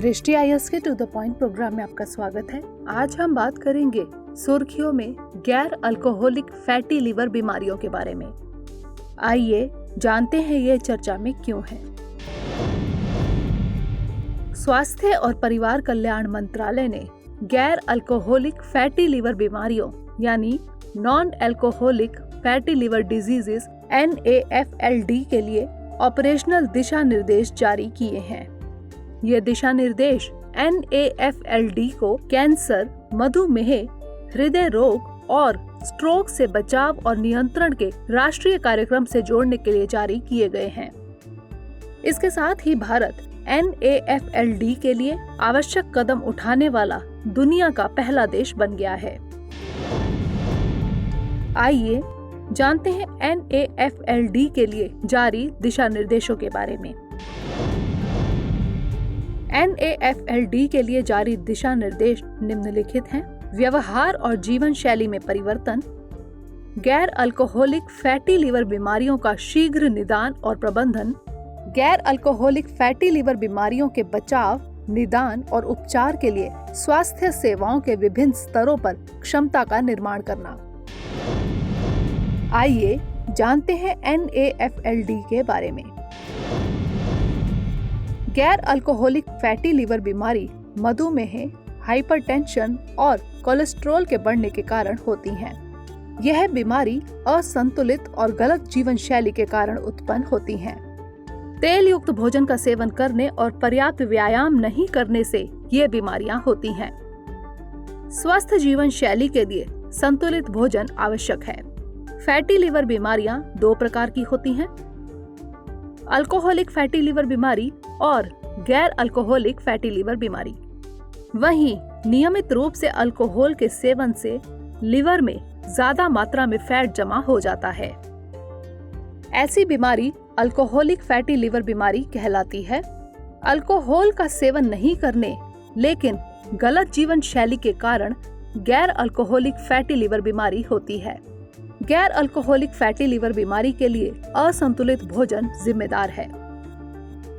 दृष्टि आईएएस के to the point programme में आपका स्वागत है। आज हम बात करेंगे सुर्खियों में गैर अल्कोहलिक फैटी लिवर बीमारियों के बारे में। आइए जानते हैं ये चर्चा में क्यों है। स्वास्थ्य और परिवार कल्याण मंत्रालय ने गैर अल्कोहलिक फैटी लिवर बीमारियों यानी non alcoholic fatty liver diseases NAFLD के लिए ऑपरेशनल दिशा निर्देश जारी किए हैं। ये दिशा निर्देश NAFLD को कैंसर, मधुमेह, हृदय रोग और स्ट्रोक से बचाव और नियंत्रण के राष्ट्रीय कार्यक्रम से जोड़ने के लिए जारी किए गए हैं। इसके साथ ही भारत NAFLD के लिए आवश्यक कदम उठाने वाला दुनिया का पहला देश बन गया है। आइए जानते हैं NAFLD के लिए जारी दिशा निर्देशों के बारे में। NAFLD के लिए जारी दिशा निर्देश निम्नलिखित हैं। व्यवहार और जीवन शैली में परिवर्तन, गैर अल्कोहलिक फैटी लिवर बीमारियों का शीघ्र निदान और प्रबंधन, गैर अल्कोहलिक फैटी लिवर बीमारियों के बचाव, निदान और उपचार के लिए स्वास्थ्य सेवाओं के विभिन्न स्तरों पर क्षमता का निर्माण करना। आइए जानते हैं NAFLD के बारे में। गैर अल्कोहलिक फैटी लिवर बीमारी मधुमेह, हाइपरटेंशन और कोलेस्ट्रॉल के बढ़ने के कारण होती हैं। यह बीमारी असंतुलित और गलत जीवन शैली के कारण उत्पन्न होती हैं। तेल युक्त भोजन का सेवन करने और पर्याप्त व्यायाम नहीं करने से ये बीमारियां होती हैं। स्वस्थ जीवन शैली के लिए संतुलित भोजन आवश्यक है। फैटी लिवर बीमारियां दो प्रकार की होती हैं, अल्कोहलिक फैटी लिवर बीमारी और गैर अल्कोहलिक फैटी लिवर बीमारी। वहीं नियमित रूप से अल्कोहल के सेवन से लिवर में ज्यादा मात्रा में फैट जमा हो जाता है। ऐसी बीमारी अल्कोहलिक फैटी लिवर बीमारी कहलाती है। अल्कोहल का सेवन नहीं करने लेकिन गलत जीवन शैली के कारण गैर अल्कोहलिक फैटी लिवर बीमारी होती है। गैर अल्कोहलिक फैटी लिवर बीमारी के लिए असंतुलित भोजन जिम्मेदार है।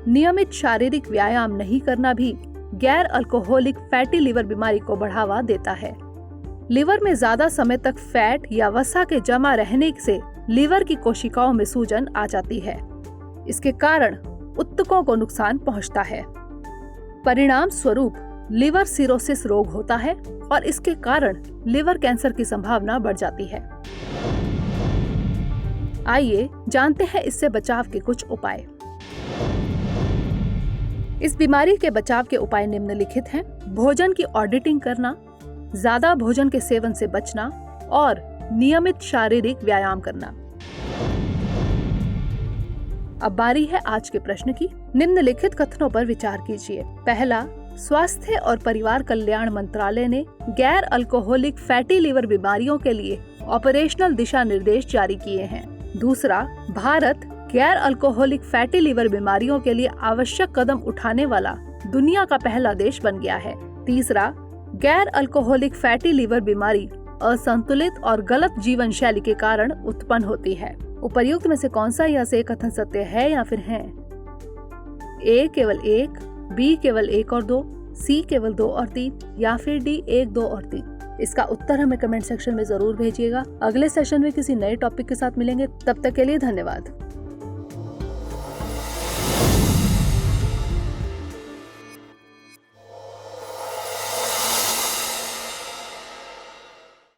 नियमित शारीरिक व्यायाम नहीं करना भी गैर अल्कोहलिक फैटी लिवर बीमारी को बढ़ावा देता है। लिवर में ज्यादा समय तक फैट या वसा के जमा रहने से लिवर की कोशिकाओं में सूजन आ जाती है। इसके कारण ऊतकों को नुकसान पहुंचता है। परिणाम स्वरूप लिवर सिरोसिस रोग होता है और इसके कारण लिवर कैंसर की संभावना बढ़ जाती है। आइए जानते हैं इससे बचाव के कुछ उपाय। इस बीमारी के बचाव के उपाय निम्नलिखित हैं। भोजन की ऑडिटिंग करना, ज्यादा भोजन के सेवन से बचना और नियमित शारीरिक व्यायाम करना। अब बारी है आज के प्रश्न की। निम्नलिखित कथनों पर विचार कीजिए। पहला, स्वास्थ्य और परिवार कल्याण मंत्रालय ने गैर अल्कोहलिक फैटी लिवर बीमारियों के लिए ऑपरेशनल दिशा निर्देश जारी किए हैं। दूसरा, भारत गैर अल्कोहलिक फैटी लिवर बीमारियों के लिए आवश्यक कदम उठाने वाला दुनिया का पहला देश बन गया है। तीसरा, गैर अल्कोहलिक फैटी लिवर बीमारी असंतुलित और गलत जीवन शैली के कारण उत्पन्न होती है। उपर्युक्त में से कौन सा यह से कथन सत्य है या फिर है? A केवल 1, B केवल 1 और 2, C केवल 2 और 3 या फिर D 1, 2 और 3? इसका उत्तर हमें कमेंट सेक्शन में जरूर भेजिएगा। अगले सेशन में किसी नए टॉपिक के साथ मिलेंगे। तब तक के लिए धन्यवाद।